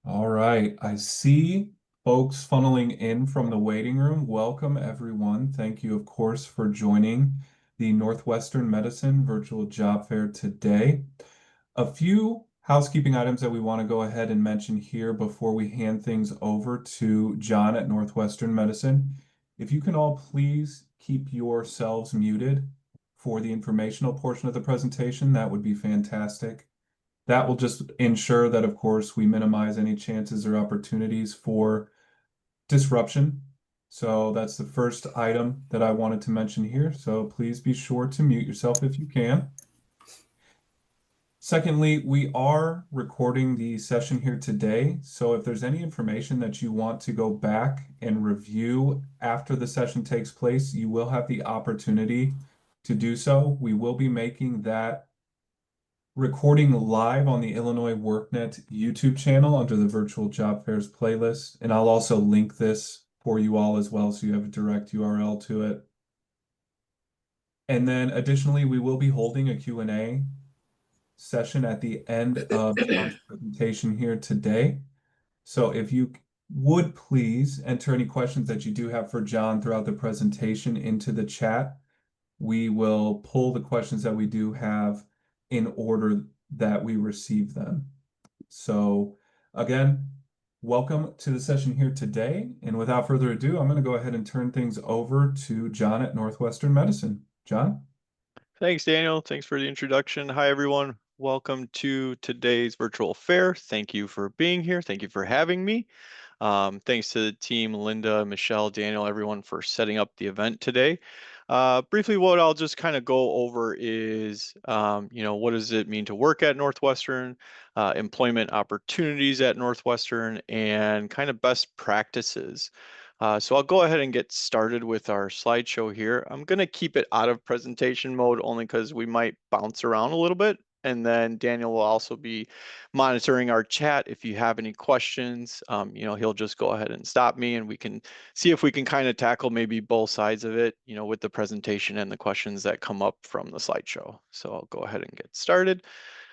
All right. I see folks funneling in from the waiting room. Welcome, everyone. Thank you, of course, for joining the Northwestern Medicine Virtual Job Fair today. A few housekeeping items that we want to go ahead and mention here before we hand things over to John at Northwestern Medicine. If you can all please keep yourselves muted for the informational portion of the presentation, that would be fantastic. That will just ensure that, of course, we minimize any chances or opportunities for disruption. So that's the first item that I wanted to mention here. So please be sure to mute yourself if you can. Secondly, we are recording the session here today. So if there's any information that you want to go back and review after the session takes place, you will have the opportunity to do so. We will be making that recording live on the Illinois WorkNet YouTube channel under the Virtual Job Fairs playlist. And I'll also link this for you all as well, so you have a direct URL to it. And then additionally, we will be holding a Q&A session at the end of John's presentation here today. So if you would please enter any questions that you do have for John throughout the presentation into the chat. We will pull the questions that we do have in order that we receive them. So again, welcome to the session here today. And without further ado, I'm going to go ahead and turn things over to John at Northwestern Medicine. John? Thanks, Daniel. Thanks for the introduction. Hi, everyone. Welcome to today's virtual fair. Thank you for being here. Thank you for having me. Thanks to the team, Linda, Michelle, Daniel, everyone for setting up the event today. Briefly, what I'll just kind of go over is, what does it mean to work at Northwestern, employment opportunities at Northwestern, and kind of best practices. So I'll go ahead and get started with our slideshow here. I'm going to keep it out of presentation mode only because we might bounce around a little bit. And then Daniel will also be monitoring our chat. If you have any questions, he'll just go ahead and stop me and we can see if we can kind of tackle maybe both sides of it, with the presentation and the questions that come up from the slideshow. So I'll go ahead and get started.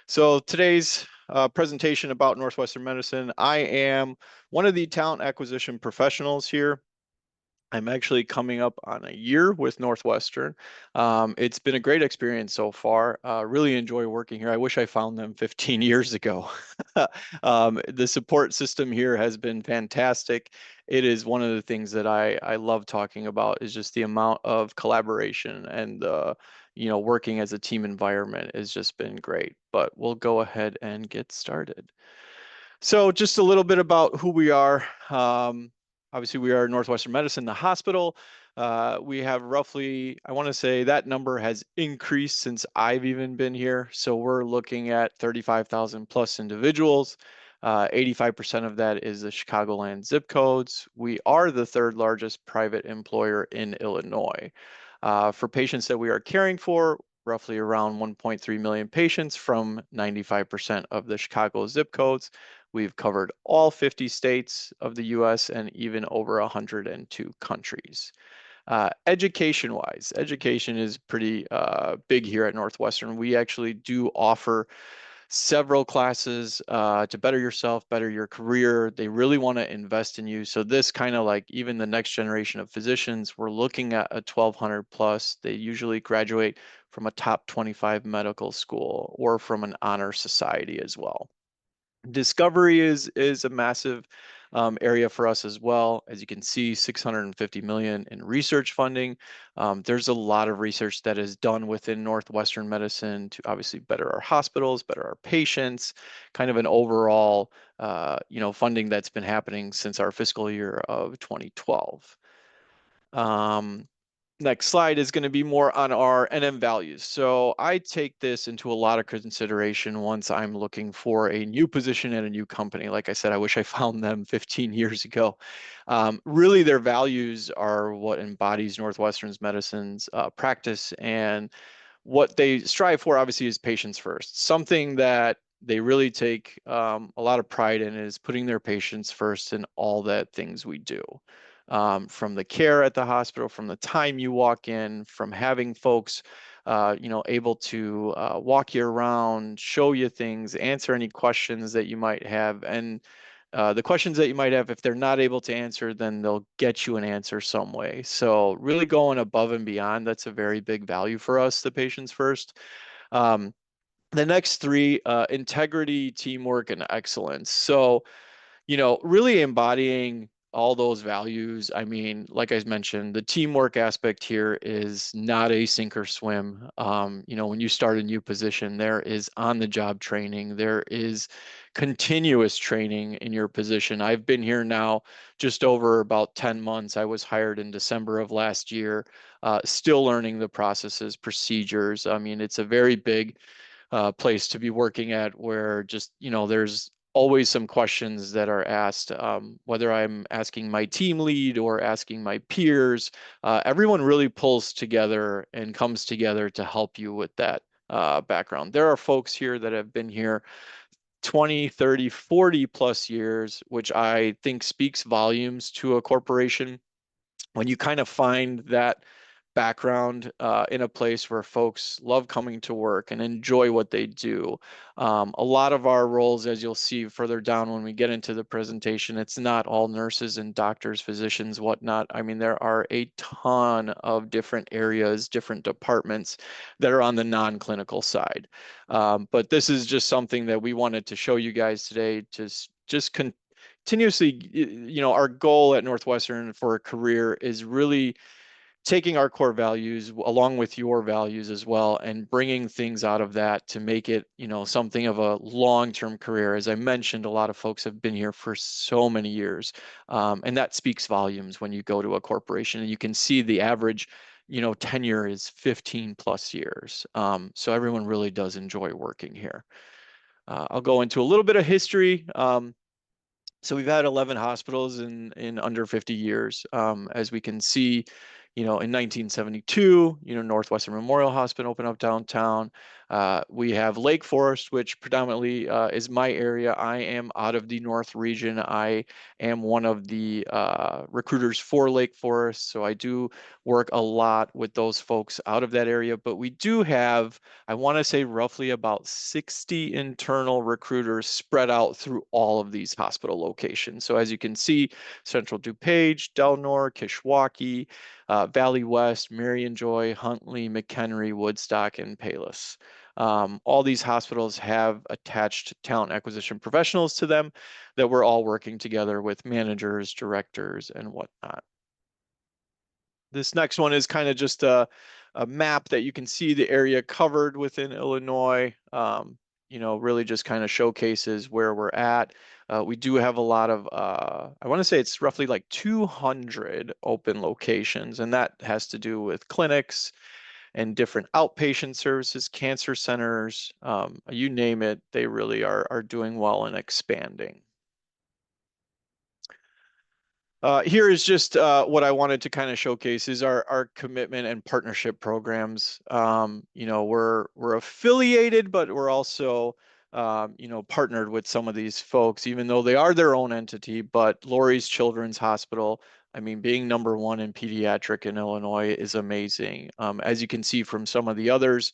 So today's presentation about Northwestern Medicine, I am one of the talent acquisition professionals here. I'm actually coming up on a year with Northwestern. It's been a great experience so far. Really enjoy working here. I wish I found them 15 years ago. The support system here has been fantastic. It is one of the things that I love talking about is just the amount of collaboration and working as a team environment has just been great. But we'll go ahead and get started. So just a little bit about who we are. Obviously, we are Northwestern Medicine, the hospital. We have roughly, I want to say that number has increased since I've even been here. So we're looking at 35,000 plus individuals. 85% of that is the Chicagoland zip codes. We are the third largest private employer in Illinois. For patients that we are caring for, roughly around 1.3 million patients from 95% of the Chicago zip codes. We've covered all 50 states of the US and even over 102 countries. Education-wise, education is pretty big here at Northwestern. We actually do offer several classes to better yourself, better your career. They really want to invest in you. So this kind of like even the next generation of physicians, we're looking at a 1200 plus. They usually graduate from a top 25 medical school or from an honor society as well. Discovery is a massive area for us as well. As you can see, 650 million in research funding. There's a lot of research that is done within Northwestern Medicine to obviously better our hospitals, better our patients, kind of an overall, funding that's been happening since our fiscal year of 2012. Next slide is going to be more on our NM values. So I take this into a lot of consideration once I'm looking for a new position at a new company. Like I said, I wish I found them 15 years ago. Really, their values are what embodies Northwestern's medicine's practice, and what they strive for obviously is patients first. Something that they really take a lot of pride in is putting their patients first in all that things we do. From the care at the hospital, from the time you walk in, from having folks, able to walk you around, show you things, answer any questions that you might have. And The questions that you might have, if they're not able to answer, then they'll get you an answer some way. So really going above and beyond, that's a very big value for us, the patients first. Um, the next three, integrity, teamwork, and excellence. So really embodying all those values. I mean, like I mentioned, the teamwork aspect here is not a sink or swim. When you start a new position, there is on-the-job training, there is continuous training in your position. I've been here now just over about 10 months. I was hired in December of last year, still learning the processes, procedures. I mean, it's a very big place to be working at where just, there's always some questions that are asked, whether I'm asking my team lead or asking my peers. Everyone really pulls together and comes together to help you with that background. There are folks here that have been here 20, 30, 40 plus years, which I think speaks volumes to a corporation when you kind of find that background in a place where folks love coming to work and enjoy what they do. A lot of our roles, as you'll see further down when we get into the presentation, it's not all nurses and doctors, physicians, whatnot. I mean, there are a ton of different areas, different departments that are on the non-clinical side. But this is just something that we wanted to show you guys today to just continuously, our goal at Northwestern for a career is really taking our core values along with your values as well and bringing things out of that to make it, something of a long-term career. As I mentioned, a lot of folks have been here for so many years, and that speaks volumes when you go to a corporation and you can see the average, tenure is 15 plus years. So everyone really does enjoy working here. I'll go into a little bit of history. So we've had 11 hospitals in under 50 years. As we can see, in 1972, Northwestern Memorial Hospital opened up downtown. We have Lake Forest, which predominantly is my area. I am out of the North region. I am one of the recruiters for Lake Forest, so I do work a lot with those folks out of that area. But we do have, I want to say, roughly about 60 internal recruiters spread out through all of these hospital locations. So as you can see, Central DuPage, Delnor, Kishwaukee, Valley West, Marion Joy, Huntley, McHenry, Woodstock, and Palos. All these hospitals have attached talent acquisition professionals to them that we're all working together with managers, directors, and whatnot. This next one is kind of just a map that you can see the area covered within Illinois. Really just kind of showcases where we're at. We do have a lot of, I want to say it's roughly like 200 open locations, and that has to do with clinics and different outpatient services, cancer centers, you name it, they really are doing well and expanding. Here is just what I wanted to kind of showcase is our commitment and partnership programs. We're affiliated, but we're also partnered with some of these folks, even though they are their own entity. But Lurie's Children's Hospital, I mean, being number one in pediatric in Illinois is amazing. As you can see from some of the others,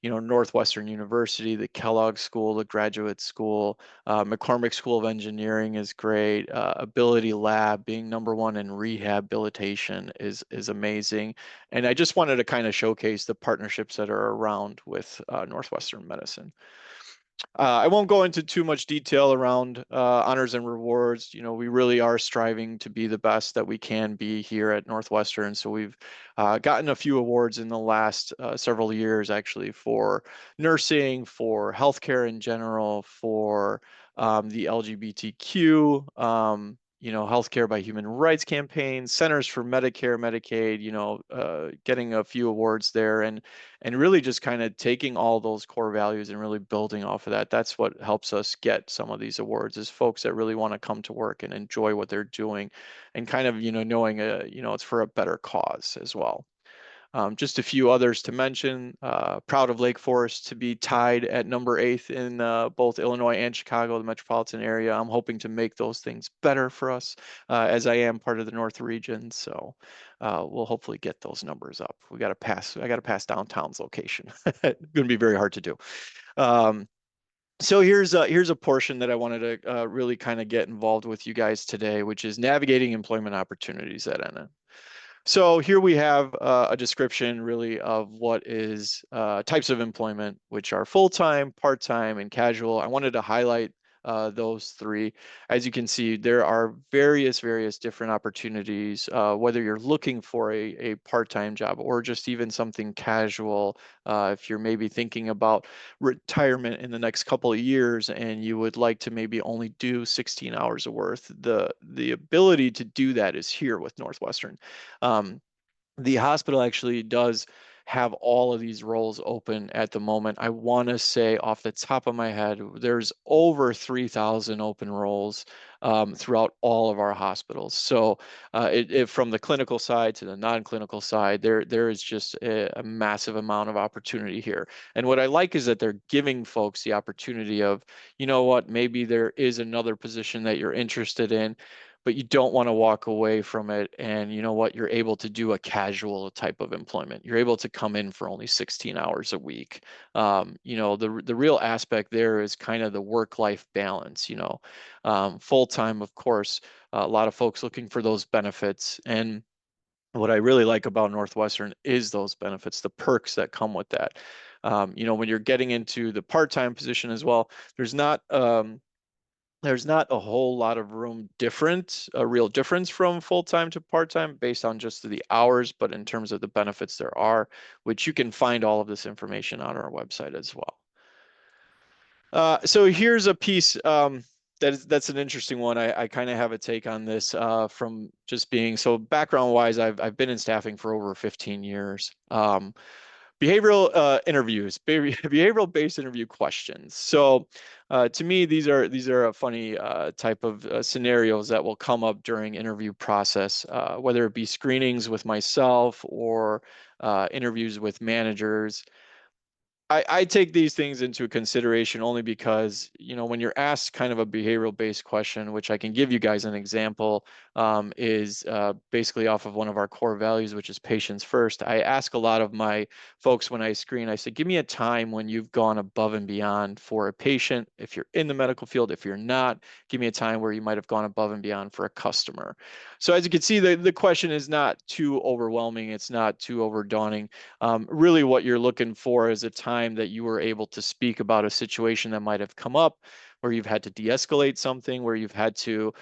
Northwestern University, the Kellogg School, the Graduate School, McCormick School of Engineering is great. Ability Lab being number one in rehabilitation is amazing. And I just wanted to kind of showcase the partnerships that are around with Northwestern Medicine. I won't go into too much detail around honors and rewards. We really are striving to be the best that we can be here at Northwestern. So we've gotten a few awards in the last several years, actually, for nursing, for healthcare in general, for the LGBTQ, healthcare by human rights campaign, Centers for Medicare, Medicaid, getting a few awards there and really just kind of taking all those core values and really building off of that. That's what helps us get some of these awards is folks that really want to come to work and enjoy what they're doing and kind of, knowing, it's for a better cause as well. Just a few others to mention. Proud of Lake Forest to be tied at number 8 in both Illinois and Chicago, the metropolitan area. I'm hoping to make those things better for us as I am part of the North region. So we'll hopefully get those numbers up. I got to pass downtown's location. It's going to be very hard to do. So here's a portion that I wanted to really kind of get involved with you guys today, which is navigating employment opportunities at NN. So here we have a description really of what is types of employment, which are full-time, part-time, and casual. I wanted to highlight those three. As you can see, there are various different opportunities, whether you're looking for a part-time job or just even something casual. If you're maybe thinking about retirement in the next couple of years and you would like to maybe only do 16 hours of worth, the ability to do that is here with Northwestern. Um, the hospital actually does have all of these roles open at the moment. I want to say off the top of my head, there's over 3,000 open roles throughout all of our hospitals. So from the clinical side to the non-clinical side, there is just a massive amount of opportunity here. And what I like is that they're giving folks the opportunity of, you know what, maybe there is another position that you're interested in, but you don't want to walk away from it. And you know what? You're able to do a casual type of employment. You're able to come in for only 16 hours a week. The real aspect there is kind of the work-life balance. Full-time, of course, a lot of folks looking for those benefits. And what I really like about Northwestern is those benefits, the perks that come with that. When you're getting into the part-time position as well, there's not there's not a whole lot of a real difference from full-time to part-time based on just the hours, but in terms of the benefits there are, which you can find all of this information on our website as well. So here's a piece that's an interesting one. I kind of have a take on this from just being so background wise, I've been in staffing for over 15 years. Behavioral interviews, behavioral based interview questions. So to me, these are a funny type of scenarios that will come up during interview process, whether it be screenings with myself or interviews with managers. I take these things into consideration only because, when you're asked kind of a behavioral based question, which I can give you guys an example, is basically off of one of our core values, which is patients first. I ask a lot of my folks when I screen, I say, give me a time when you've gone above and beyond for a patient. If you're in the medical field, if you're not, give me a time where you might have gone above and beyond for a customer. So as you can see, the question is not too overwhelming. It's not too over daunting. Really what you're looking for is a time that you were able to speak about a situation that might have come up where you've had to de-escalate something, where you've had to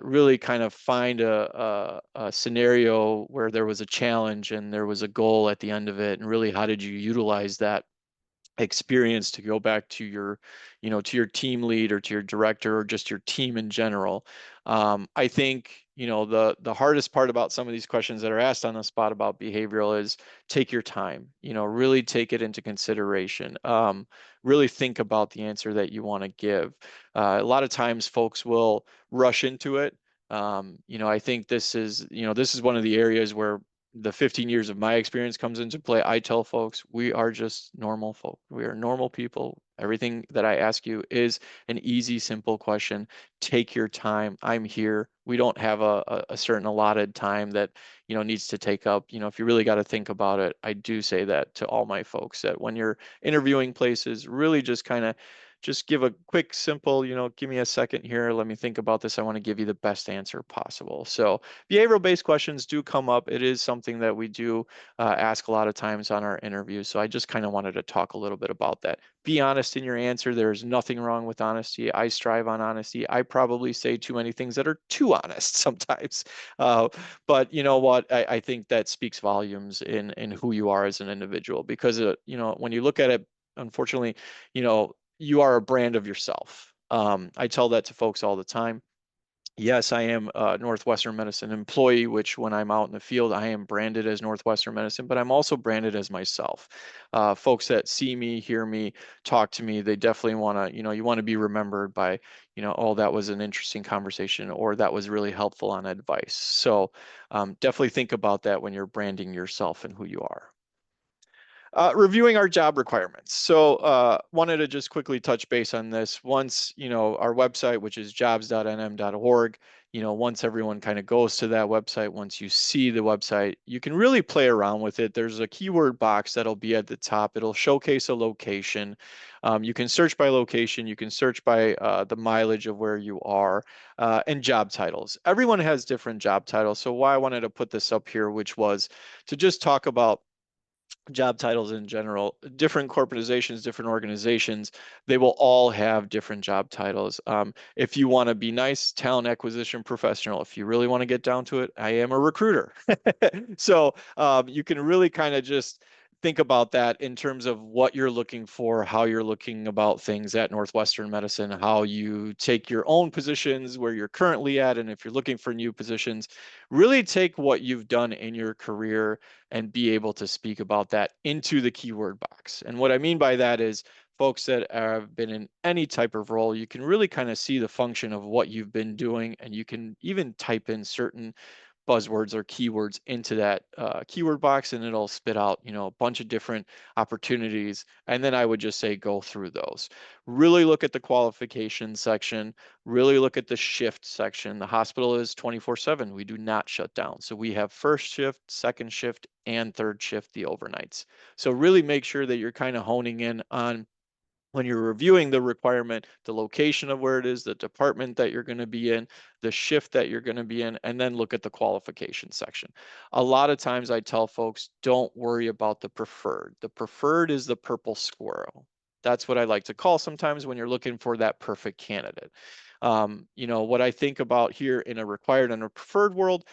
really kind of find a scenario where there was a challenge and there was a goal at the end of it. And really, how did you utilize that experience to go back to your team lead or to your director or just your team in general. I think, the hardest part about some of these questions that are asked on the spot about behavioral is take your time, really take it into consideration. Really think about the answer that you want to give. A lot of times folks will rush into it. I think this is one of the areas where the 15 years of my experience comes into play. I tell folks we are just normal folk. We are normal people. Everything that I ask you is an easy, simple question. Take your time. I'm here. We don't have a certain allotted time that, needs to take up. If you really got to think about it, I do say that to all my folks that when you're interviewing places, really just give a quick, simple, give me a second here. Let me think about this. I want to give you the best answer possible. So behavioral based questions do come up. It is something that we do ask a lot of times on our interviews. So I just kind of wanted to talk a little bit about that. Be honest in your answer. There's nothing wrong with honesty. I strive on honesty. I probably say too many things that are too honest sometimes. But you know what? I think that speaks volumes in who you are as an individual because, when you look at it, unfortunately, you are a brand of yourself. I tell that to folks all the time. Yes, I am a Northwestern Medicine employee, which when I'm out in the field, I am branded as Northwestern Medicine, but I'm also branded as myself. Folks that see me, hear me, talk to me, they definitely want to, you want to be remembered by, oh, that was an interesting conversation or that was really helpful on advice. So definitely think about that when you're branding yourself and who you are. Reviewing our job requirements. So wanted to just quickly touch base on this. Once, our website, which is jobs.nm.org, once everyone kind of goes to that website, once you see the website, you can really play around with it. There's a keyword box that'll be at the top. It'll showcase a location. You can search by location. You can search by the mileage of where you are, and job titles. Everyone has different job titles. So why I wanted to put this up here, which was to just talk about job titles in general. Different corporatizations, different organizations, they will all have different job titles. If you want to be nice, talent acquisition professional. If you really want to get down to it, I am a recruiter. So you can really kind of just think about that in terms of what you're looking for, how you're looking about things at Northwestern Medicine, how you take your own positions where you're currently at, and if you're looking for new positions, really take what you've done in your career and be able to speak about that into the keyword box. And what I mean by that is folks that have been in any type of role, you can really kind of see the function of what you've been doing, and you can even type in certain buzzwords or keywords into that keyword box, and it'll spit out, a bunch of different opportunities. And then I would just say go through those. Really look at the qualification section, really look at the shift section. The hospital is 24/7. We do not shut down. So we have first shift, second shift, and third shift, the overnights. So really make sure that you're kind of honing in on, when you're reviewing the requirement, the location of where it is, the department that you're going to be in, the shift that you're going to be in, and then look at the qualification section. A lot of times I tell folks, don't worry about the preferred. The preferred is the purple squirrel. That's what I like to call sometimes when you're looking for that perfect candidate. What I think about here in a required and a preferred world,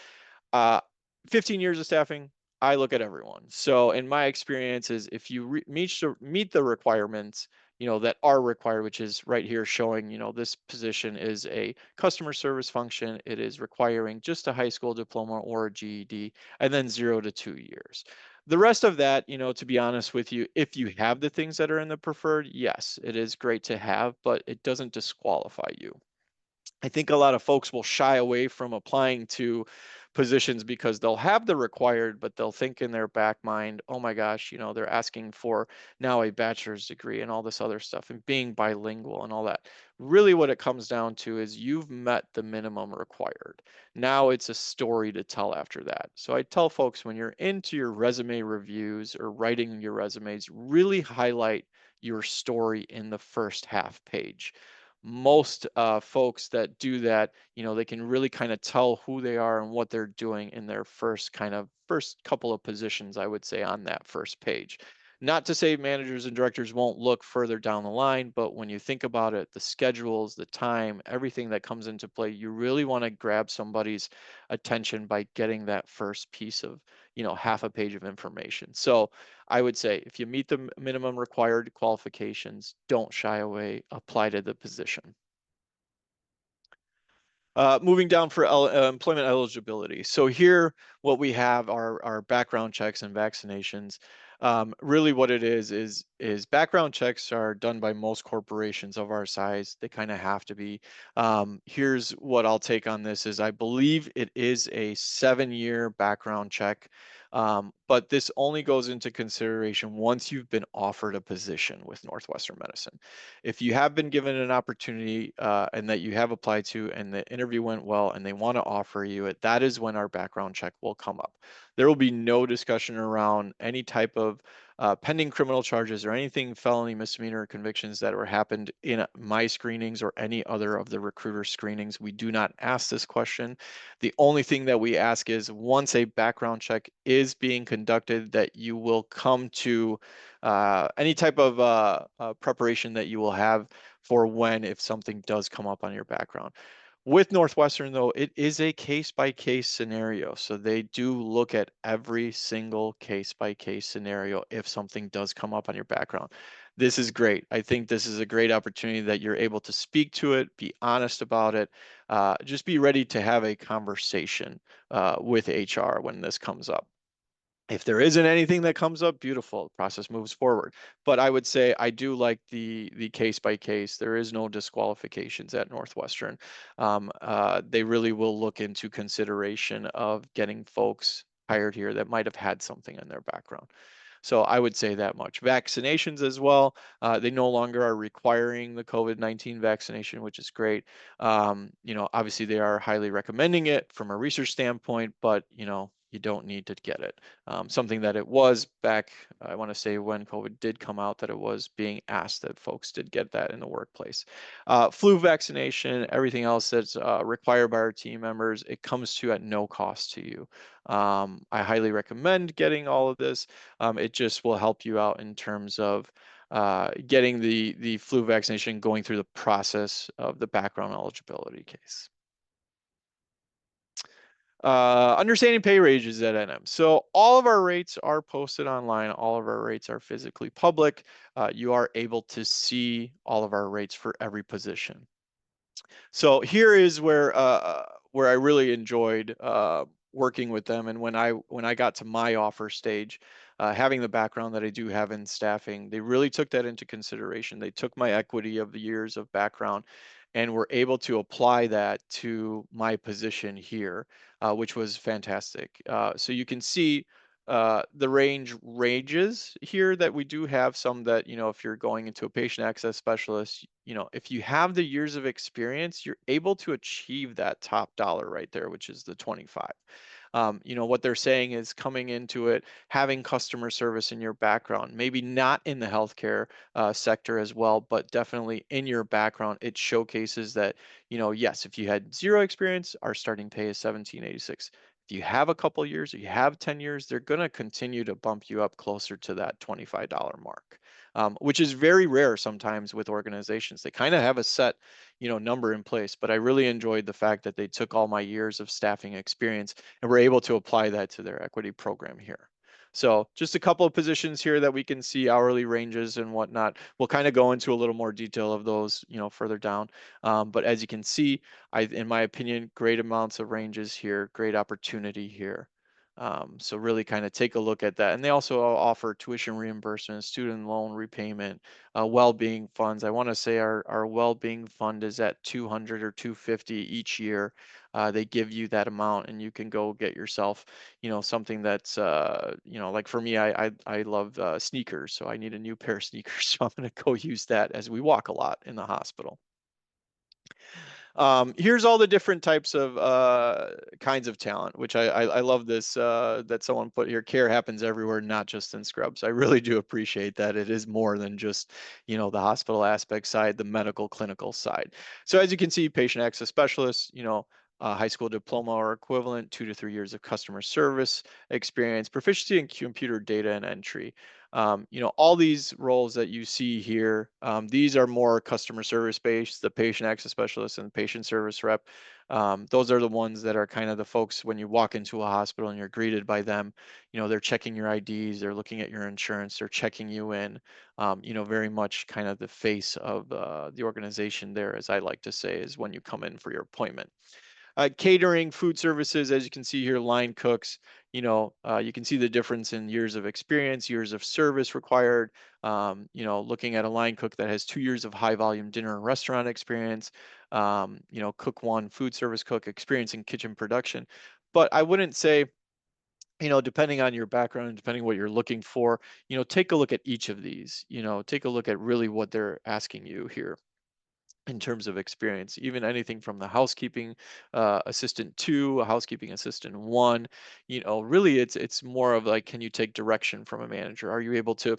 uh, 15 years of staffing, I look at everyone. So in my experience is, if you meet the requirements, that are required, which is right here showing, this position is a customer service function. It is requiring just a high school diploma or a GED, and then 0 to 2 years. The rest of that, to be honest with you, if you have the things that are in the preferred, yes, it is great to have, but it doesn't disqualify you. I think a lot of folks will shy away from applying to positions because they'll have the required, but they'll think in their back mind, oh my gosh, they're asking for now a bachelor's degree and all this other stuff and being bilingual and all that. Really, what it comes down to is you've met the minimum required. Now it's a story to tell after that. So I tell folks, when you're into your resume reviews or writing your resumes, really highlight your story in the first half page. Most folks that do that, they can really kind of tell who they are and what they're doing in their first couple of positions, I would say, on that first page. Not to say managers and directors won't look further down the line, but when you think about it, the schedules, the time, everything that comes into play, you really want to grab somebody's attention by getting that first piece of, half a page of information. So I would say, if you meet the minimum required qualifications, don't shy away, apply to the position. Moving down for employment eligibility. So here, what we have are our background checks and vaccinations. Really, what it is background checks are done by most corporations of our size. They kind of have to be. Here's what I'll take on this: is I believe it is a 7-year background check, but this only goes into consideration once you've been offered a position with Northwestern Medicine. If you have been given an opportunity, and that you have applied to, and the interview went well, and they want to offer you it, that is when our background check will come up. There will be no discussion around any type of pending criminal charges or anything felony, misdemeanor convictions that were happened in my screenings or any other of the recruiter screenings. We do not ask this question. The only thing that we ask is, once a background check is being conducted, that you will come to any type of preparation that you will have for when, if something does come up on your background. With Northwestern, though, it is a case by case scenario. So they do look at every single case by case scenario if something does come up on your background. This is great. I think this is a great opportunity that you're able to speak to it, be honest about it, just be ready to have a conversation with HR when this comes up. If there isn't anything that comes up, beautiful, the process moves forward. But I would say I do like the case by case. There is no disqualifications at Northwestern. They really will look into consideration of getting folks hired here that might have had something in their background. So I would say that much. Vaccinations as well. They no longer are requiring the COVID-19 vaccination, which is great. Obviously they are highly recommending it from a research standpoint, but you don't need to get it. Something that it was back, I want to say when COVID did come out, that it was being asked that folks did get that in the workplace. Flu vaccination, everything else that's required by our team members, it comes to at no cost to you. I highly recommend getting all of this. It just will help you out in terms of getting the flu vaccination, going through the process of the background eligibility case. Understanding pay ranges at NM. So all of our rates are posted online. All of our rates are physically public. You are able to see all of our rates for every position. So here is where I really enjoyed working with them, and when I got to my offer stage, having the background that I do have in staffing, they really took that into consideration. They took my equity of the years of background and were able to apply that to my position here, which was fantastic. So you can see the ranges here that we do have some that, if you're going into a patient access specialist, if you have the years of experience, you're able to achieve that top dollar right there, which is the 25. What they're saying is coming into it, having customer service in your background, maybe not in the healthcare sector as well, but definitely in your background, it showcases that, yes, if you had zero experience, our starting pay is 1786. If you have a couple years or you have 10 years, they're going to continue to bump you up closer to that $25 mark, which is very rare sometimes with organizations. They kind of have a set, number in place, but I really enjoyed the fact that they took all my years of staffing experience and were able to apply that to their equity program here. So just a couple of positions here that we can see hourly ranges and whatnot. We'll kind of go into a little more detail of those, further down. But as you can see, in my opinion, great amounts of ranges here, great opportunity here. So really kind of take a look at that. And they also offer tuition reimbursement, student loan repayment, well-being funds. I want to say our well-being fund is at 200 or 250 each year. They give you that amount and you can go get yourself, something that's, like for me, I love sneakers. So I need a new pair of sneakers. So I'm going to go use that as we walk a lot in the hospital. Here's all the different types of kinds of talent, which I love this that someone put here. Care happens everywhere, not just in scrubs. I really do appreciate that. It is more than just, the hospital aspect side, the medical clinical side. So as you can see, patient access specialists, high school diploma or equivalent, 2 to 3 years of customer service experience, proficiency in computer data and entry. All these roles that you see here, these are more customer service based, the patient access specialist and patient service rep. Those are the ones that are kind of the folks when you walk into a hospital and you're greeted by them, they're checking your IDs, they're looking at your insurance, they're checking you in, very much kind of the face of the organization there, as I like to say, is when you come in for your appointment. Catering, food services, as you can see here, line cooks, you can see the difference in years of experience, years of service required. Looking at a line cook that has 2 years of high volume dinner and restaurant experience, cook one, food service cook, experience in kitchen production. But I wouldn't say, depending on your background and depending what you're looking for, take a look at each of these, take a look at really what they're asking you here in terms of experience, even anything from the housekeeping assistant 2, a housekeeping assistant 1. Really it's more of like, can you take direction from a manager? Are you able to,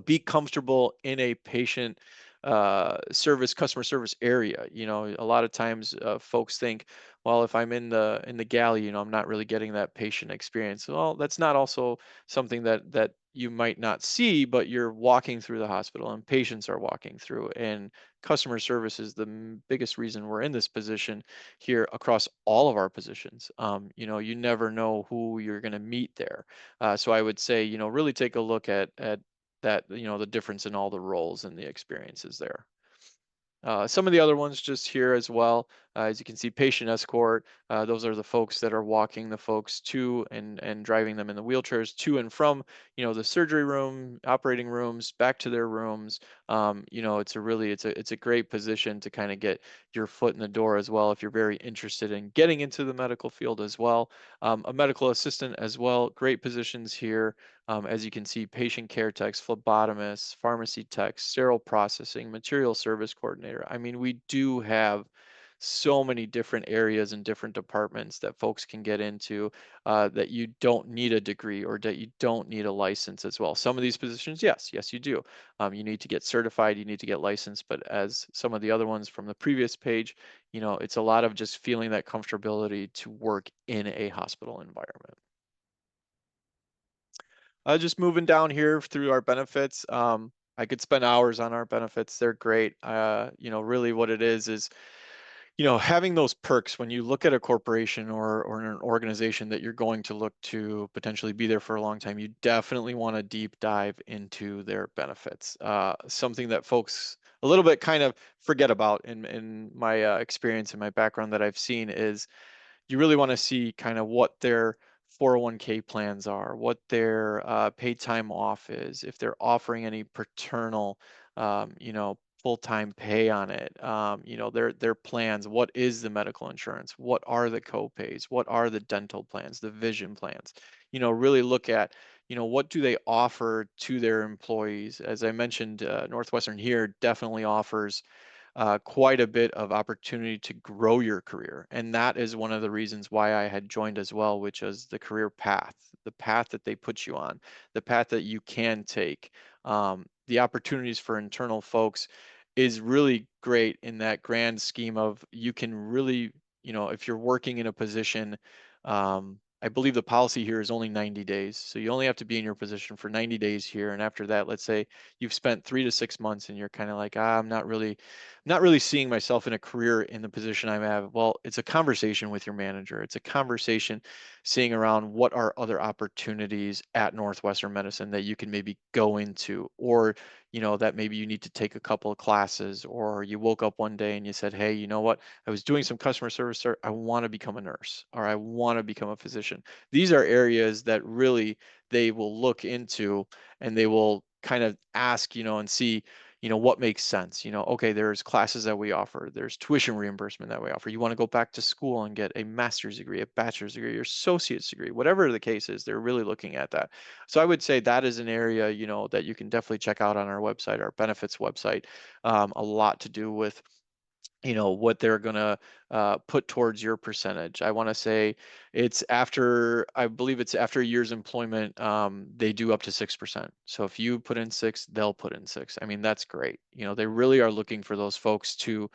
be comfortable in a patient customer service area? A lot of times folks think, well, if I'm in the galley, I'm not really getting that patient experience. Well, that's not also something that you might not see, but you're walking through the hospital and patients are walking through, and customer service is the biggest reason we're in this position here across all of our positions. You never know who you're going to meet there. So I would say, really take a look at that, the difference in all the roles and the experiences there. Some of the other ones just here as well. As you can see, patient escort, those are the folks that are walking the folks to and driving them in the wheelchairs to and from, the surgery room, operating rooms, back to their rooms. It's a great position to kind of get your foot in the door as well if you're very interested in getting into the medical field as well. A medical assistant as well, great positions here. As you can see, patient care techs, phlebotomists, pharmacy techs, sterile processing, material service coordinator. I mean, we do have so many different areas and different departments that folks can get into, that you don't need a degree or that you don't need a license as well. Some of these positions, yes, you do. You need to get certified, you need to get licensed, but as some of the other ones from the previous page, it's a lot of just feeling that comfortability to work in a hospital environment. Just moving down here through our benefits. I could spend hours on our benefits. They're great. Really what it is, having those perks when you look at a corporation or an organization that you're going to look to potentially be there for a long time, you definitely want to deep dive into their benefits. Something that folks a little bit kind of forget about in my experience and my background that I've seen is you really want to see kind of what their 401k plans are, what their paid time off is, if they're offering any paternal, full-time pay on it, their plans, what is the medical insurance, what are the co-pays, what are the dental plans, the vision plans, really look at, what do they offer to their employees. As I mentioned, Northwestern here definitely offers quite a bit of opportunity to grow your career. And that is one of the reasons why I had joined as well, which is the career path, the path that they put you on, the path that you can take. The opportunities for internal folks is really great in that grand scheme of you can really, if you're working in a position, I believe the policy here is only 90 days. So you only have to be in your position for 90 days here. And after that, let's say you've spent 3 to 6 months and you're kind of like, I'm not really seeing myself in a career in the position I'm at. Well, it's a conversation with your manager. It's a conversation seeing around what are other opportunities at Northwestern Medicine that you can maybe go into, or, that maybe you need to take a couple of classes, or you woke up one day and you said, hey, you know what? I was doing some customer service, sir. I want to become a nurse, or I want to become a physician. These are areas that really they will look into and they will kind of ask, and see, what makes sense. Okay, there's classes that we offer, there's tuition reimbursement that we offer. You want to go back to school and get a master's degree, a bachelor's degree, your associate's degree, whatever the case is, they're really looking at that. So I would say that is an area, that you can definitely check out on our website, our benefits website. A lot to do with what they're going to put towards your percentage. I want to say I believe it's after a year's employment, they do up to 6%. So if you put in 6, they'll put in 6. I mean, that's great. They really are looking for those folks to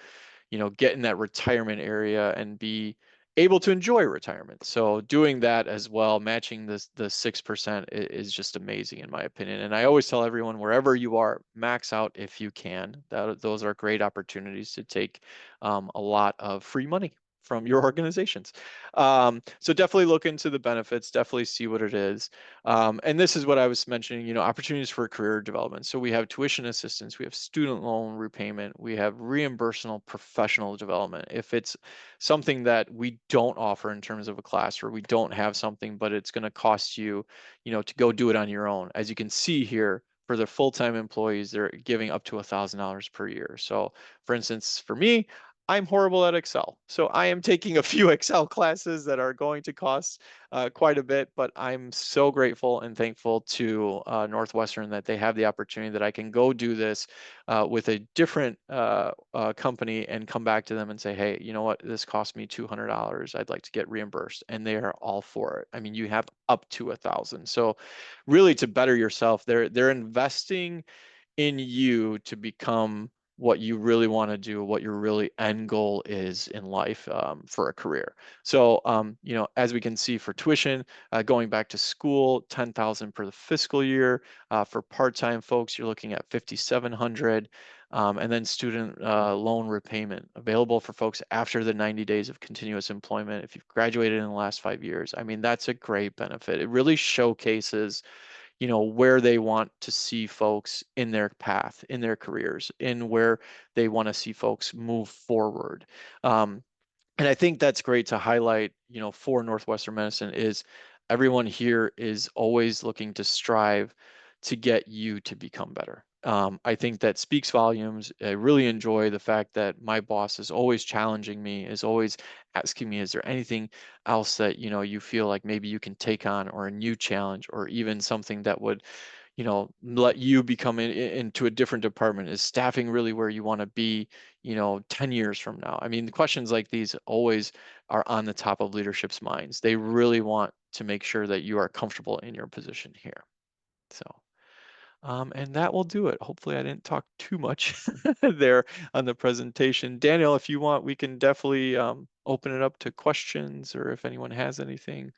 get in that retirement area and be able to enjoy retirement. So doing that as well, matching the 6% is just amazing in my opinion. And I always tell everyone, wherever you are, max out if you can. Those are great opportunities to take a lot of free money from your organizations. So definitely look into the benefits, definitely see what it is. And this is what I was mentioning, opportunities for career development. So we have tuition assistance, we have student loan repayment, we have reimbursable professional development. If it's something that we don't offer in terms of a class, or we don't have something, but it's going to cost you, to go do it on your own. As you can see here, for the full-time employees, they're giving up to $1,000 per year. So for instance, for me, I'm horrible at Excel. So I am taking a few Excel classes that are going to cost quite a bit, but I'm so grateful and thankful to Northwestern that they have the opportunity that I can go do this with a different company and come back to them and say, hey, you know what, this cost me $200. I'd like to get reimbursed. And they are all for it. I mean, you have up to 1,000. So really to better yourself, they're investing in you to become what you really want to do, what your really end goal is in life, for a career. So, as we can see for tuition, going back to school, 10,000 per the fiscal year. For part-time folks, you're looking at 5,700. And then student loan repayment available for folks after the 90 days of continuous employment. If you've graduated in the last 5 years, I mean, that's a great benefit. It really showcases where they want to see folks in their path, in their careers, in where they want to see folks move forward. Um, And I think that's great to highlight, for Northwestern Medicine is everyone here is always looking to strive to get you to become better. I think that speaks volumes. I really enjoy the fact that my boss is always challenging me, is always asking me, is there anything else that, you feel like maybe you can take on, or a new challenge, or even something that would let you become into a different department? Is staffing really where you want to be, 10 years from now? I mean, questions like these always are on the top of leadership's minds. They really want to make sure that you are comfortable in your position here. So, and that will do it. Hopefully, I didn't talk too much there on the presentation. Daniel, if you want, we can definitely open it up to questions, or if anyone has anything,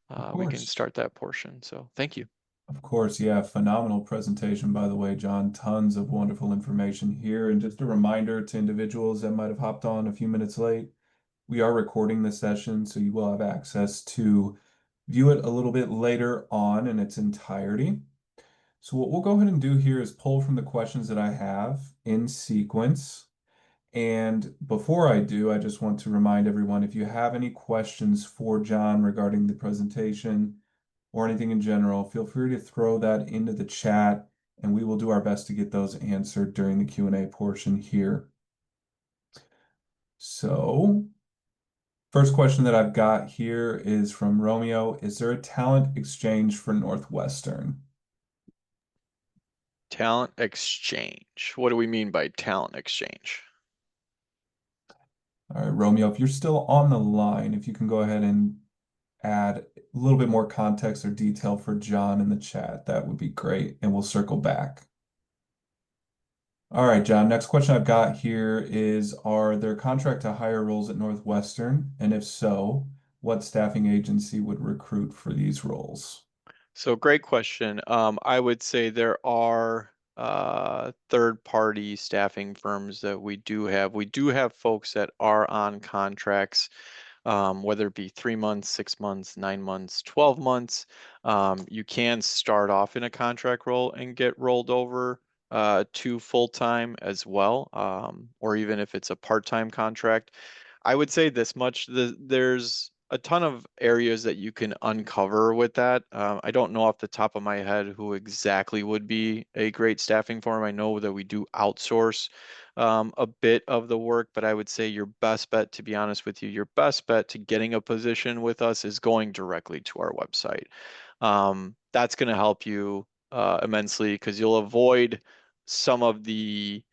Of we can course. start that portion. So, thank you. Of course, yeah, phenomenal presentation, by the way, John. Tons of wonderful information here. And just a reminder to individuals that might have hopped on a few minutes late, we are recording this session, so you will have access to view it a little bit later on in its entirety. So what we'll go ahead and do here is pull from the questions that I have in sequence. And before I do, I just want to remind everyone, if you have any questions for John regarding the presentation or anything in general, feel free to throw that into the chat and we will do our best to get those answered during the Q&A portion here. So, first question that I've got here is from Romeo. Is there a talent exchange for Northwestern? Talent exchange. What do we mean by talent exchange? All right, Romeo, if you're still on the line, if you can go ahead and add a little bit more context or detail for John in the chat, that would be great, and we'll circle back. All right, John, next question I've got here is, are there contract to hire roles at Northwestern? And if so, what staffing agency would recruit for these roles? So great question. I would say there are third-party staffing firms that we do have. We do have folks that are on contracts, whether it be 3 months, 6 months, 9 months, 12 months. You can start off in a contract role and get rolled over to full-time as well, or even if it's a part-time contract. I would say this much, there's a ton of areas that you can uncover with that. I don't know off the top of my head who exactly would be a great staffing firm. I know that we do outsource a bit of the work, but I would say your best bet, to be honest with you, your best bet to getting a position with us is going directly to our website. That's going to help you immensely, because you'll avoid some of the,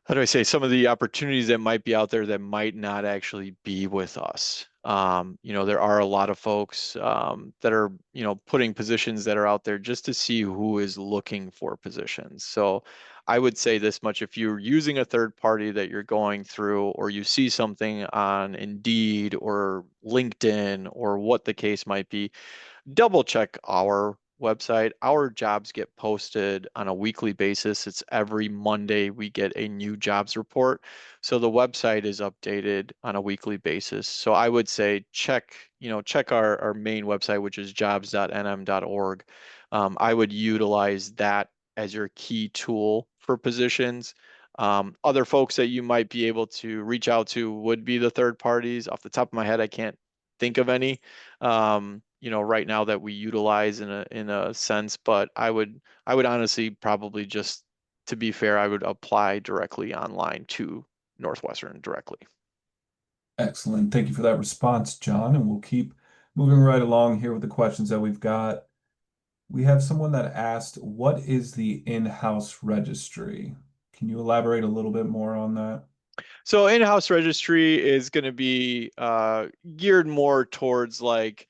how do I say, some of the opportunities that might be out there that might not actually be with us. There are a lot of folks that are, putting positions that are out there just to see who is looking for positions. So I would say this much: if you're using a third party that you're going through, or you see something on Indeed or LinkedIn or what the case might be, double check our website. Our jobs get posted on a weekly basis. It's every Monday we get a new jobs report. So the website is updated on a weekly basis. So I would say check our main website, which is jobs.nm.org. I would utilize that as your key tool for positions. Other folks that you might be able to reach out to would be the third parties. Off the top of my head, I can't think of any right now that we utilize in a sense, but I would honestly probably just, to be fair, I would apply directly online to Northwestern directly. Excellent. Thank you for that response, John. And we'll keep moving right along here with the questions that we've got. We have someone that asked, what is the in-house registry? Can you elaborate a little bit more on that? So in-house registry is going to be geared more towards like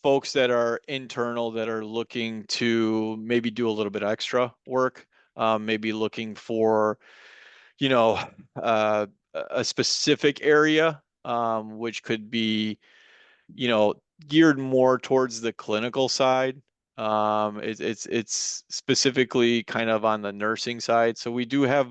folks that are internal, that are looking to maybe do a little bit extra work, maybe looking for you know, uh, a specific area, which could be, you know, geared more towards the clinical side. It's specifically kind of on the nursing side. So we do have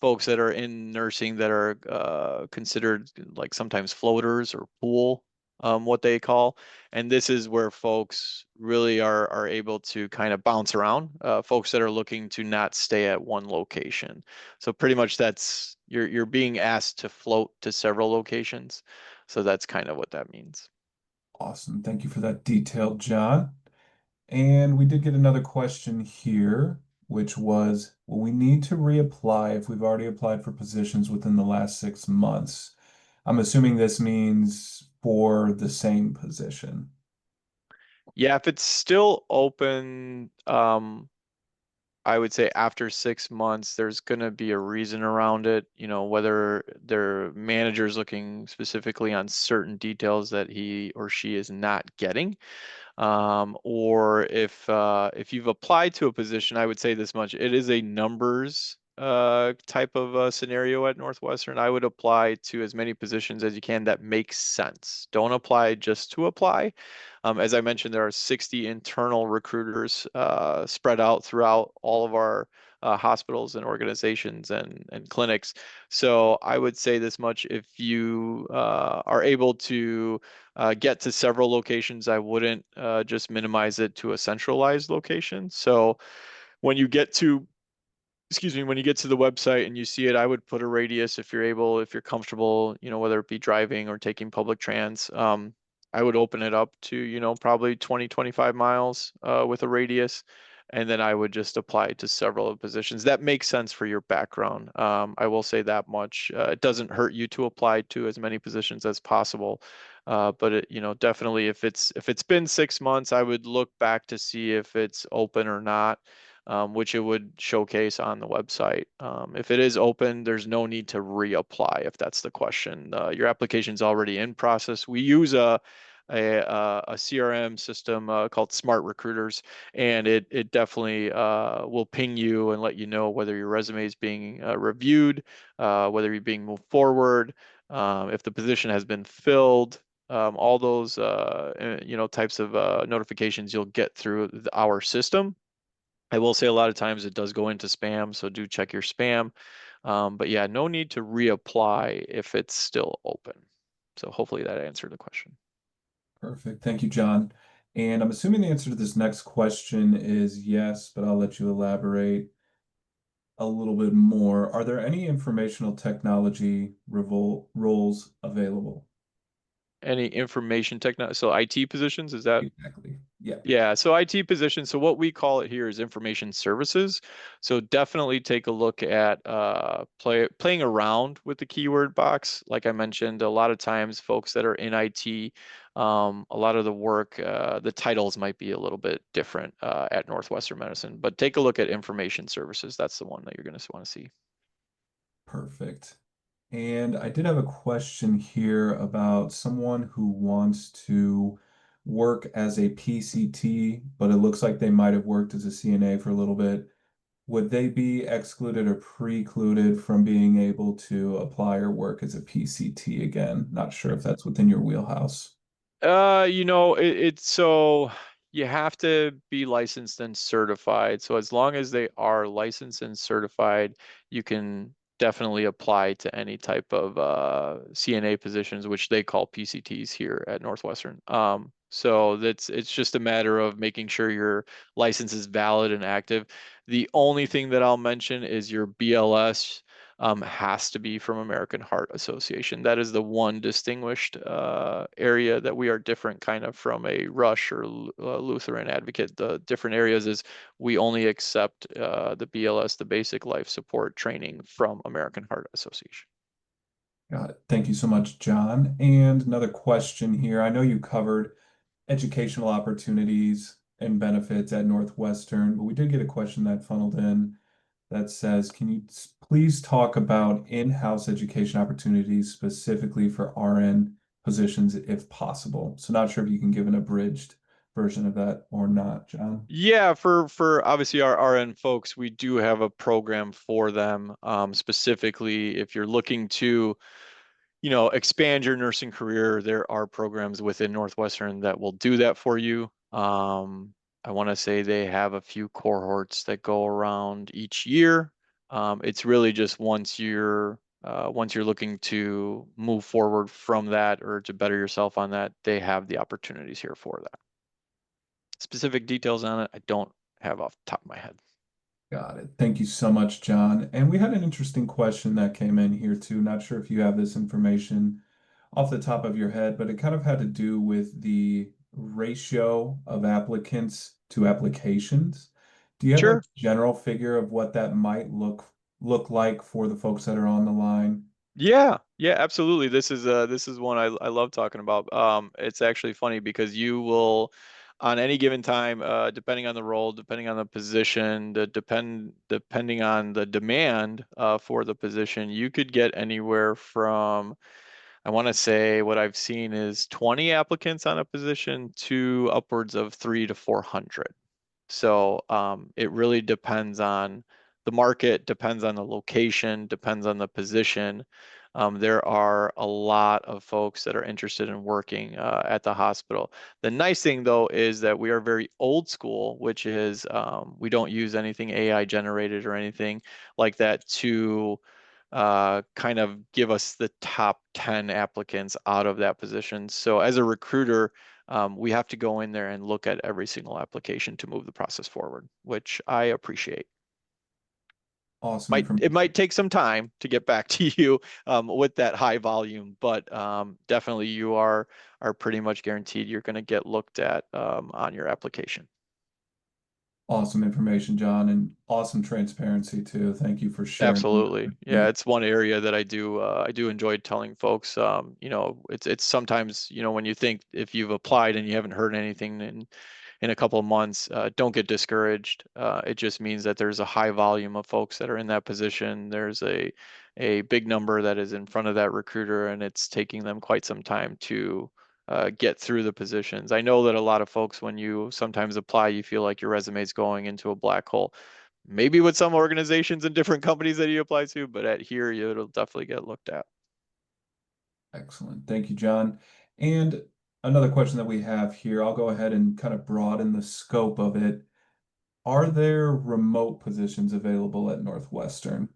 folks that are in nursing that are considered like sometimes floaters or pool what they call. And this is where folks really are able to kind of bounce around, folks that are looking to not stay at one location. So pretty much that's you're being asked to float to several locations. So that's kind of what that means. Awesome. Thank you for that detail, John. And we did get another question here, which was, will we need to reapply if we've already applied for positions within the last 6 months? I'm assuming this means for the same position. Yeah, if it's still open, I would say after 6 months, there's going to be a reason around it, whether their manager's looking specifically on certain details that he or she is not getting. Or if you've applied to a position, I would say this much: it is a numbers type of scenario at Northwestern. I would apply to as many positions as you can that make sense. Don't apply just to apply. As I mentioned, there are 60 internal recruiters spread out throughout all of our hospitals and organizations and clinics. So I would say this much: if you are able to get to several locations, I wouldn't just minimize it to a centralized location. So when you get to, excuse me, when you get to the website and you see it, I would put a radius if you're able, if you're comfortable, whether it be driving or taking public trans. I would open it up to, probably 20, 25 miles with a radius. And then I would just apply to several of the positions. That makes sense for your background. I will say that much. It doesn't hurt you to apply to as many positions as possible. But it, definitely if it's been 6 months, I would look back to see if it's open or not, which it would showcase on the website. If it is open, there's no need to reapply if that's the question. Your application's already in process. We use a CRM system called Smart Recruiters, and it definitely will ping you and let you know whether your resume is being reviewed, whether you're being moved forward, if the position has been filled. All those types of notifications you'll get through our system. I will say a lot of times it does go into spam, so do check your spam. But yeah, no need to reapply if it's still open. So hopefully that answered the question. Perfect. Thank you, John. And I'm assuming the answer to this next question is yes, but I'll let you elaborate a little bit more. Are there any informational technology roles available? Any information technology, so IT positions, is that? Exactly. Yeah. Yeah, so IT position. So what we call it here is information services. So definitely take a look at playing around with the keyword box. Like I mentioned, a lot of times folks that are in IT, a lot of the work, the titles might be a little bit different at Northwestern Medicine. But take a look at information services. That's the one that you're going to want to see. Perfect. And I did have a question here about someone who wants to work as a PCT, but it looks like they might have worked as a CNA for a little bit. Would they be excluded or precluded from being able to apply or work as a PCT again? Not sure if that's within your wheelhouse. It's so you have to be licensed and certified. So as long as they are licensed and certified, you can definitely apply to any type of CNA positions, which they call PCTs here at Northwestern. So it's just a matter of making sure your license is valid and active. The only thing that I'll mention is your BLS has to be from American Heart Association. That is the one distinguished area that we are different kind of from a Rush or Lutheran Advocate. The different areas is we only accept the BLS, the basic life support training from American Heart Association. Got it. Thank you so much, John. And another question here. I know you covered educational opportunities and benefits at Northwestern, but we did get a question that funneled in that says, can you please talk about in-house education opportunities specifically for RN positions if possible? So not sure if you can give an abridged version of that or not, John. Yeah, for obviously our RN folks, we do have a program for them. Specifically, if you're looking to expand your nursing career, there are programs within Northwestern that will do that for you. I want to say they have a few cohorts that go around each year. It's really just once you're once you're looking to move forward from that or to better yourself on that, they have the opportunities here for that. Specific details on it, I don't have off the top of my head. Got it. Thank you so much, John. And we had an interesting question that came in here too. Not sure if you have this information off the top of your head, but it kind of had to do with the ratio of applicants to applications. Do you have a Sure. general figure of what that might look like for the folks that are on the line? Yeah, yeah, absolutely. This is one I love talking about. It's actually funny because you will on any given time, depending on the role, depending on the position, depending on the demand for the position, you could get anywhere from I want to say what I've seen is 20 applicants on a position to upwards of 3 to 400. So it really depends on the market, depends on the location, depends on the position. There are a lot of folks that are interested in working at the hospital. The nice thing, though, is that we are very old school, which is we don't use anything AI generated or anything like that to kind of give us the top 10 applicants out of that position. So as a recruiter, we have to go in there and look at every single application to move the process forward, which I appreciate. Awesome It information. might take some time to get back to you with that high volume, but definitely you are pretty much guaranteed you're going to get looked at on your application. Awesome information, John, and awesome transparency too. Thank you for sharing that Absolutely. with Yeah, me. it's one area that I do enjoy telling folks, it's sometimes, when you think if you've applied and you haven't heard anything in a couple of months, don't get discouraged. It just means that there's a high volume of folks that are in that position. There's a big number that is in front of that recruiter, and it's taking them quite some time to get through the positions. I know that a lot of folks, when you sometimes apply, you feel like your resume is going into a black hole. Maybe with some organizations and different companies that you apply to, but at here, it'll definitely get looked at. Excellent. Thank you, John. And another question that we have here, I'll go ahead and kind of broaden the scope of it. Are there remote positions available at Northwestern?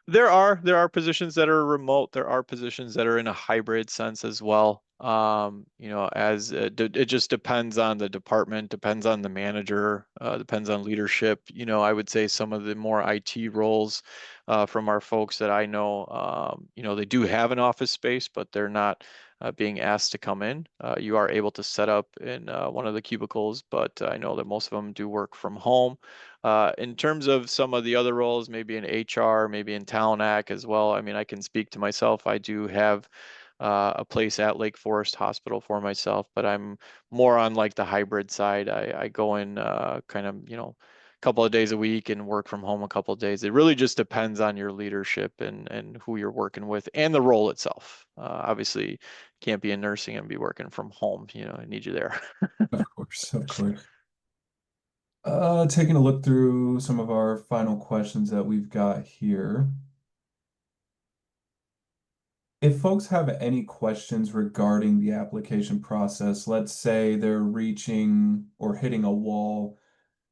There are positions that are remote. There are positions that are in a hybrid sense as well. As it just depends on the department, depends on the manager, depends on leadership. I would say some of the more IT roles from our folks that I know, they do have an office space, but they're not being asked to come in. You are able to set up in one of the cubicles, but I know that most of them do work from home. In terms of some of the other roles, maybe in HR, maybe in talent act as well. I mean, I can speak to myself. I do have a place at Lake Forest Hospital for myself, but I'm more on like the hybrid side. I go in kind of, a couple of days a week and work from home a couple of days. It really just depends on your leadership and who you're working with and the role itself. Obviously, can't be in nursing and be working from home. I need you there. Of course, of course. Taking a look through some of our final questions that we've got here. If folks have any questions regarding the application process, let's say they're reaching or hitting a wall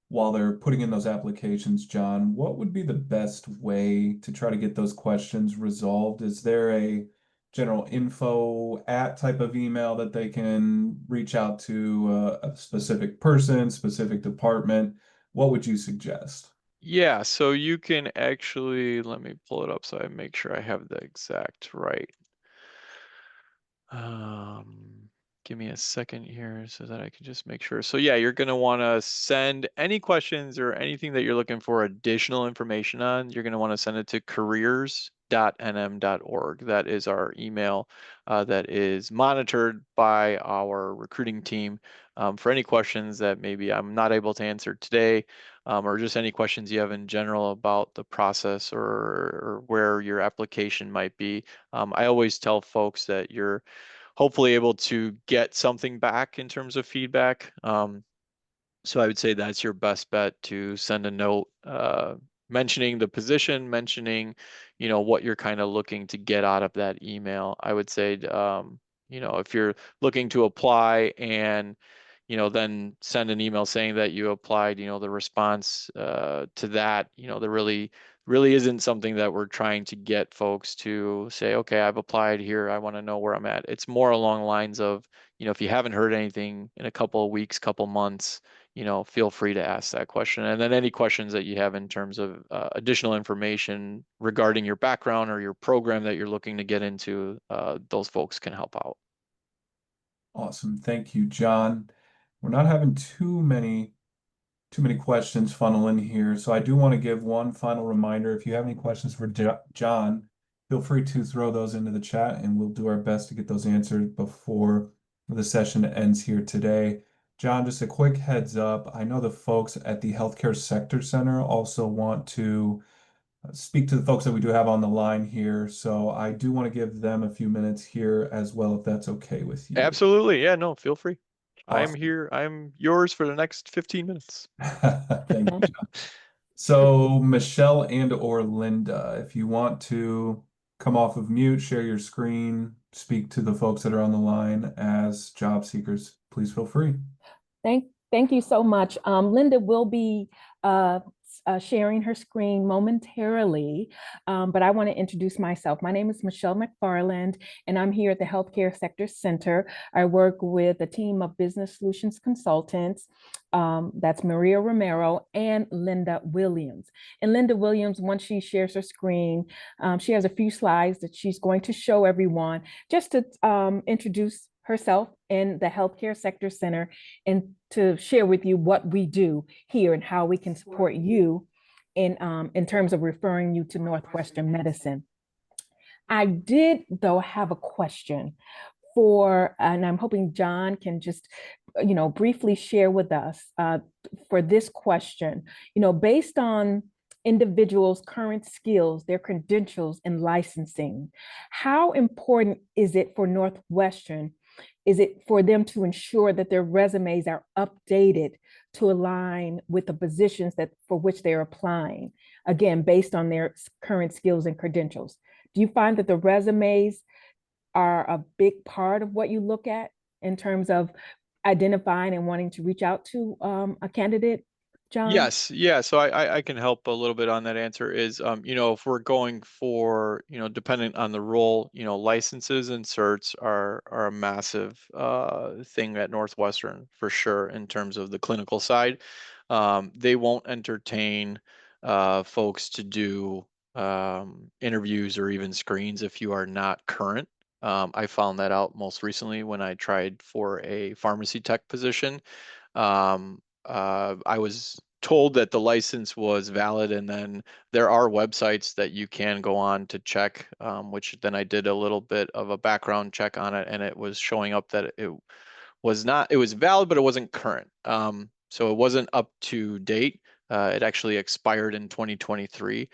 while they're putting in those applications, John, what would be the best way to try to get those questions resolved? Is there a general info at type of email that they can reach out to a specific person, specific department? What would you suggest? Yeah, so you can actually, let me pull it up so I make sure I have the exact right. Um, Give me a second here so that I can just make sure. So yeah, you're going to want to send any questions or anything that you're looking for additional information on. You're going to want to send it to careers.nm.org. That is our email that is monitored by our recruiting team for any questions that maybe I'm not able to answer today, or just any questions you have in general about the process or where your application might be. I always tell folks that you're hopefully able to get something back in terms of feedback. So I would say that's your best bet to send a note mentioning the position, mentioning, what you're kind of looking to get out of that email. I would say, if you're looking to apply and then send an email saying that you applied. The response to that, there really isn't something that we're trying to get folks to say, okay, I've applied here. I want to know where I'm at. It's more along the lines of, if you haven't heard anything in a couple of weeks, couple months, feel free to ask that question. And then any questions that you have in terms of additional information regarding your background or your program that you're looking to get into, those folks can help out. Awesome. Thank you, John. We're not having too many questions funnel in here, so I do want to give one final reminder. If you have any questions for John, feel free to throw those into the chat, and we'll do our best to get those answered before the session ends here today. John, just a quick heads up. I know the folks at the Healthcare Sector Center also want to speak to the folks that we do have on the line here, so I do want to give them a few minutes here as well, if that's okay with you. Absolutely. Yeah, no, feel free. I am Awesome. here. I'm yours for the next 15 minutes. Thank you, John. So Michelle and or Linda, if you want to come off of mute, share your screen, speak to the folks that are on the line as job seekers, please feel free. Thank you so much. Linda will be uh, sharing her screen momentarily, but I want to introduce myself. My name is Michelle McFarland, and I'm here at the Healthcare Sector Center. I work with a team of business solutions consultants. That's Maria Romero and Linda Williams. And Linda Williams, once she shares her screen, she has a few slides that she's going to show everyone just to introduce herself in the Healthcare Sector Center and to share with you what we do here and how we can support you in terms of referring you to Northwestern Medicine. I did, though, have a question and I'm hoping John can just, briefly share with us for this question, based on individuals' current skills, their credentials and licensing, how important is it for Northwestern? Is it for them to ensure that their resumes are updated to align with the positions that for which they're applying? Again, based on their current skills and credentials. Do you find that the resumes are a big part of what you look at in terms of identifying and wanting to reach out to a candidate, John? Yes, yeah. So I can help a little bit on that answer is, if we're going for, dependent on the role, licenses and certs are a massive thing at Northwestern for sure in terms of the clinical side. They won't entertain folks to do interviews or even screens if you are not current. I found that out most recently when I tried for a pharmacy tech position. I was told that the license was valid, and then there are websites that you can go on to check, which then I did a little bit of a background check on it, and it was showing up that it was not, it was valid, but it wasn't current. So it wasn't up to date. It actually expired in 2023.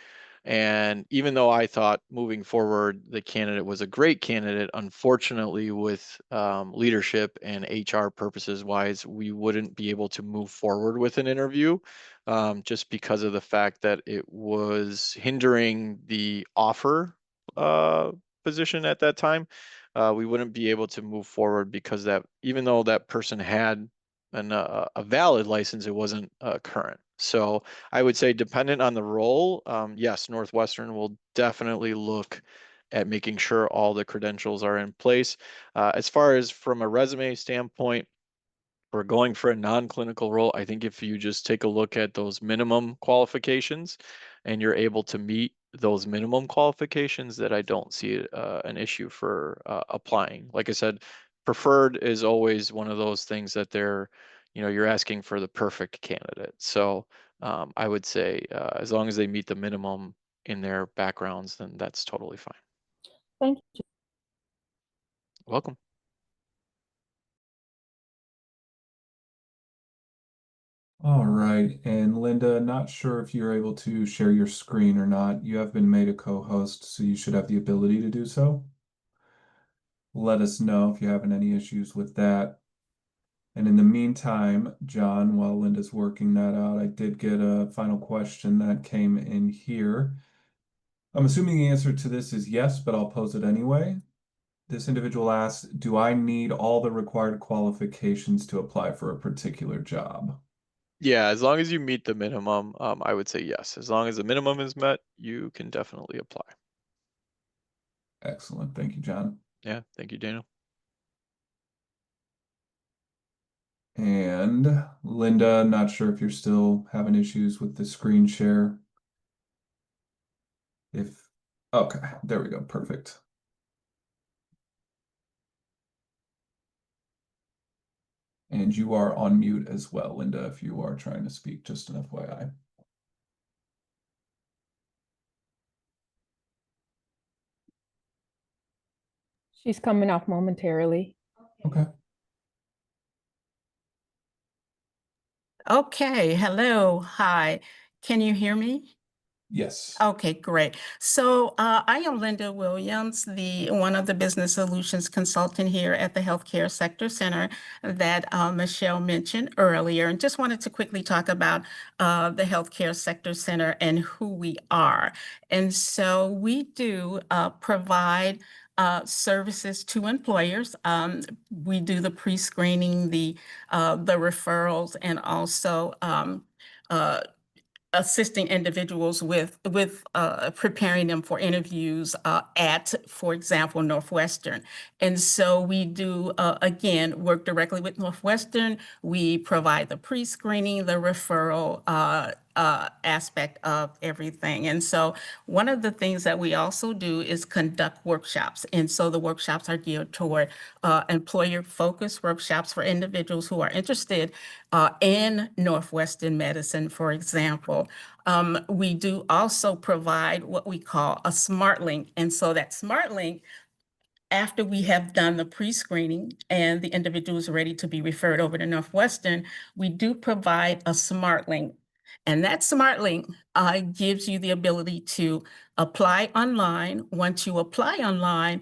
And even though I thought moving forward, the candidate was a great candidate, unfortunately, with leadership and HR purposes wise, we wouldn't be able to move forward with an interview just because of the fact that it was hindering the offer position at that time. We wouldn't be able to move forward because that, even though that person had a valid license, it wasn't current. So I would say, dependent on the role, yes, Northwestern will definitely look at making sure all the credentials are in place. As far as from a resume standpoint, we're going for a non-clinical role. I think if you just take a look at those minimum qualifications and you're able to meet those minimum qualifications, that I don't see an issue for applying. Like I said, preferred is always one of those things that you're asking for the perfect candidate. So I would say as long as they meet the minimum in their backgrounds, then that's totally fine. Thank you. Welcome. All right, and Linda, not sure if you're able to share your screen or not. You have been made a co-host, so you should have the ability to do so. Let us know if you're having any issues with that. And in the meantime, John, while Linda's working that out, I did get a final question that came in here. I'm assuming the answer to this is yes, but I'll pose it anyway. This individual asks, do I need all the required qualifications to apply for a particular job? Yeah, as long as you meet the minimum, I would say yes. As long as the minimum is met, you can definitely apply. Excellent. Thank you, John. Yeah, thank you, Daniel. And Linda, not sure if you're still having issues with the screen share. Okay, there we go. Perfect. And you are on mute as well, Linda, if you are trying to speak, just an FYI. She's coming off momentarily. Okay. Okay, hello, hi. Can you hear me? Yes. Okay, great. So I am Linda Williams, the one of the business solutions consultant here at the Healthcare Sector Center that Michelle mentioned earlier, and just wanted to quickly talk about the Healthcare Sector Center and who we are. And so we do provide services to employers. We do the pre-screening, the referrals, and also assisting individuals with preparing them for interviews at, for example, Northwestern. And so we do, again, work directly with Northwestern. We provide the pre-screening, the referral aspect of everything. And so one of the things that we also do is conduct workshops. And so the workshops are geared toward employer-focused workshops for individuals who are interested in Northwestern medicine, for example. We do also provide what we call a smart link. And so that smart link, after we have done the pre-screening and the individual is ready to be referred over to Northwestern, we do provide a smart link. And that smart link gives you the ability to apply online. Once you apply online,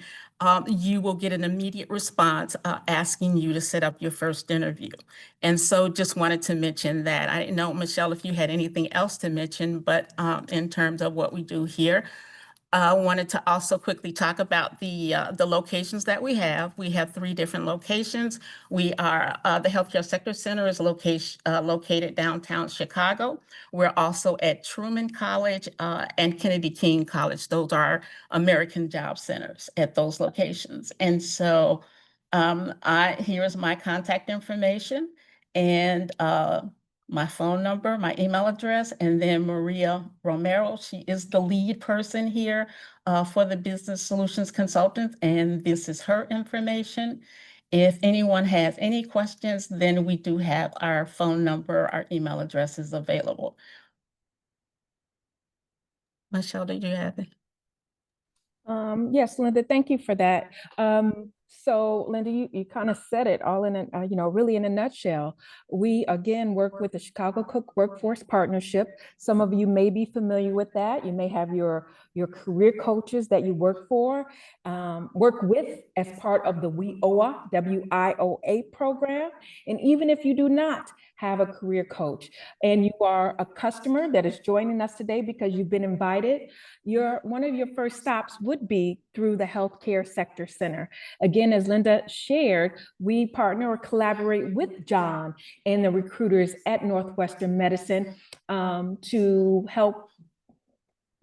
you will get an immediate response asking you to set up your first interview. And so just wanted to mention that. I didn't know, Michelle, if you had anything else to mention, but in terms of what we do here. I wanted to also quickly talk about the locations that we have. We have 3 different locations. We are the Healthcare Sector Center is located downtown Chicago. We're also at Truman College and Kennedy King College. Those are American Job Centers at those locations. And so here is my contact information and my phone number, my email address, and then Maria Romero. She is the lead person here for the Business Solutions Consultants, and this is her information. If anyone has any questions, then we do have our phone number, our email addresses available. Michelle, did you have it? Yes, Linda, thank you for that. So Linda, you kind of said it all in a, really in a nutshell. We again work with the Chicago Cook Workforce Partnership. Some of you may be familiar with that. You may have your career coaches that you work with as part of the WIOA, WIOA program. And even if you do not have a career coach and you are a customer that is joining us today because you've been invited, one of your first stops would be through the Healthcare Sector Center. Again, as Linda shared, we partner or collaborate with John and the recruiters at Northwestern Medicine to help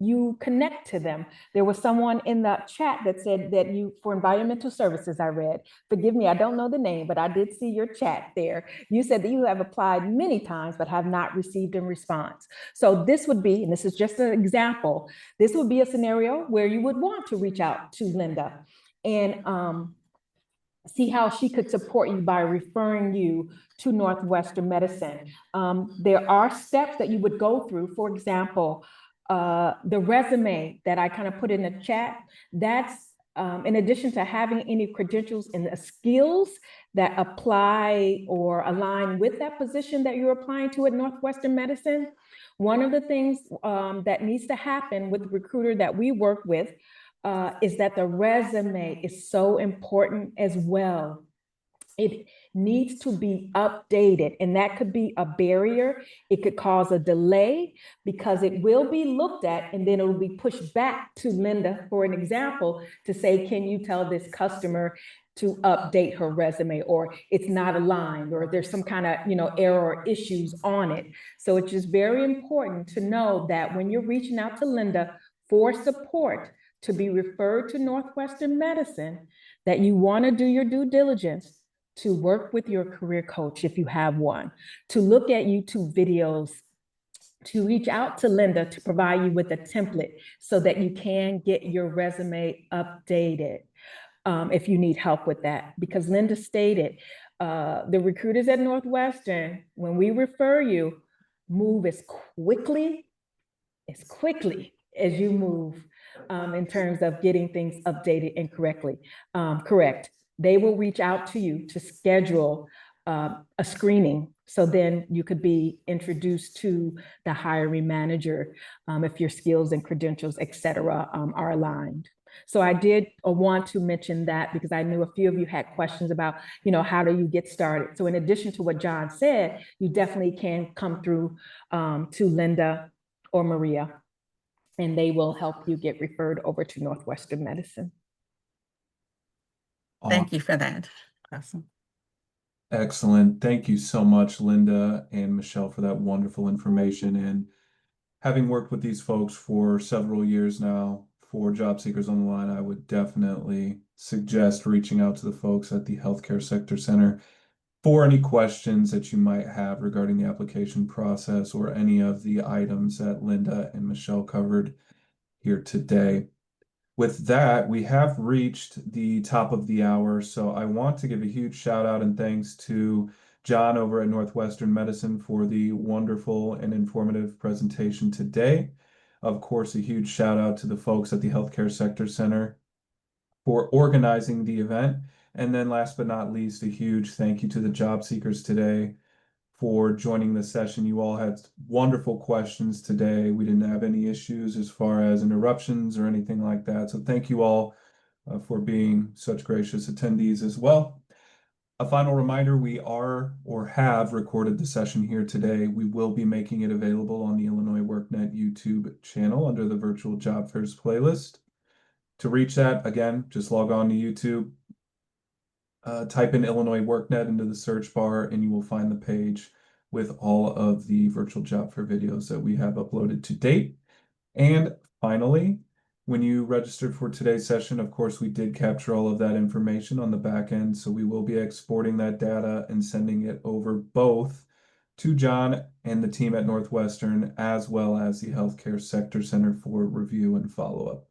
you connect to them. There was someone in the chat that said that for environmental services, I read. Forgive me, I don't know the name, but I did see your chat there. You said that you have applied many times, but have not received a response. So this would be, and this is just an example, this would be a scenario where you would want to reach out to Linda and see how she could support you by referring you to Northwestern Medicine. There are steps that you would go through. For example, the resume that I kind of put in the chat, that's in addition to having any credentials and the skills that apply or align with that position that you're applying to at Northwestern Medicine. One of the things that needs to happen with the recruiter that we work with is that the resume is so important as well. it needs to be updated, and that could be a barrier. It could cause a delay because it will be looked at and then it will be pushed back to Linda, for an example, to say, can you tell this customer to update her resume, or it's not aligned, or there's some kind of, error or issues on it. So it's just very important to know that when you're reaching out to Linda for support to be referred to Northwestern Medicine, that you want to do your due diligence to work with your career coach if you have one, to look at YouTube videos, to reach out to Linda to provide you with a template so that you can get your resume updated if you need help with that. Because Linda stated, the recruiters at Northwestern, when we refer you, move as quickly as you move in terms of getting things updated and correct. They will reach out to you to schedule a screening. So then you could be introduced to the hiring manager if your skills and credentials, et cetera, are aligned. So I did want to mention that because I knew a few of you had questions about, how do you get started? So in addition to what John said, you definitely can come through to Linda or Maria, and they will help you get referred over to Northwestern Medicine. Thank you for that. Awesome. Excellent. Thank you so much, Linda and Michelle, for that wonderful information. And having worked with these folks for several years now, for job seekers on the line, I would definitely suggest reaching out to the folks at the Healthcare Sector Center for any questions that you might have regarding the application process or any of the items that Linda and Michelle covered here today. With that, we have reached the top of the hour, so I want to give a huge shout out and thanks to John over at Northwestern Medicine for the wonderful and informative presentation today. Of course, a huge shout out to the folks at the Healthcare Sector Center for organizing the event. And then last but not least, a huge thank you to the job seekers today for joining the session. You all had wonderful questions today. We didn't have any issues as far as interruptions or anything like that. So thank you all for being such gracious attendees as well. A final reminder, we are or have recorded the session here today. We will be making it available on the Illinois WorkNet YouTube channel under the Virtual Job Fairs playlist. To reach that, again, just log on to YouTube, type in Illinois WorkNet into the search bar, and you will find the page with all of the virtual job fair videos that we have uploaded to date. And finally, when you registered for today's session, of course, we did capture all of that information on the back end, so we will be exporting that data and sending it over both to John and the team at Northwestern, as well as the Healthcare Sector Center for review and follow-up.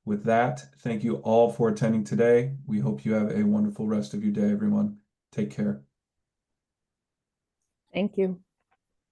With that, thank you all for attending today. We hope you have a wonderful rest of your day, everyone. Take care. Thank you.